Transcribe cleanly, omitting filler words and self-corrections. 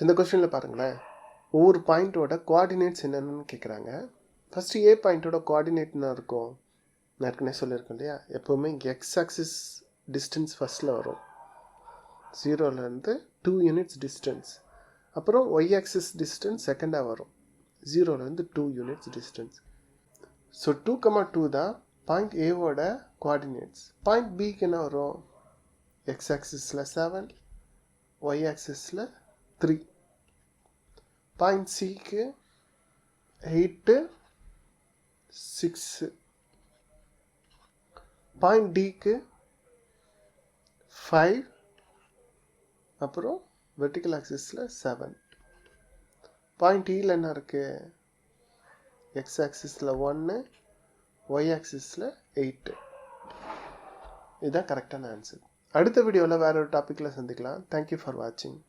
இந்த கொஸ்டினில் பாருங்களேன், ஒவ்வொரு பாயிண்ட்டோட கோஆர்டினேட்ஸ் என்னென்னு கேட்குறாங்க. ஃபஸ்ட்டு ஏ பாயிண்ட்டோட கோஆர்டினேட் என்ன இருக்கும்? நான் ஏற்கனவே சொல்லியிருக்கேன் இல்லையா, எப்போவுமே இங்கே எக்ஸ் ஆக்சிஸ் டிஸ்டன்ஸ் ஃபஸ்ட்டில் வரும், 0லேருந்து 2 யூனிட்ஸ் டிஸ்டன்ஸ். அப்புறம் ஒய் ஆக்சிஸ் டிஸ்டன்ஸ் செகண்டாக வரும், 0லேருந்து 2 யூனிட்ஸ் டிஸ்டன்ஸ். ஸோ 2,2 தான் பாயிண்ட் ஏவோட கோஆர்டினேட்ஸ். பாயிண்ட் பிக்கு என்ன வரும்? எக்ஸ் ஆக்சிஸில் 7, ஒய் ஆக்சிஸில் 3. பாயிண்ட் சிக்கு 8, 6. பாயிண்ட் டிக்கு 5, அப்புறம் வெர்டிக்கல் ஆக்சிஸில் 7. பாயிண்ட் இயில் என்ன இருக்குது? எக்ஸ் ஆக்சிஸில் 1, ஒய் ஆக்சிஸில் 8. இதுதான் கரெக்டான ஆன்சர். அடுத்த வீடியோவில் வேற ஒரு டாப்பிக்கில் சந்திக்கலாம். தேங்க்யூ ஃபார் வாட்சிங்.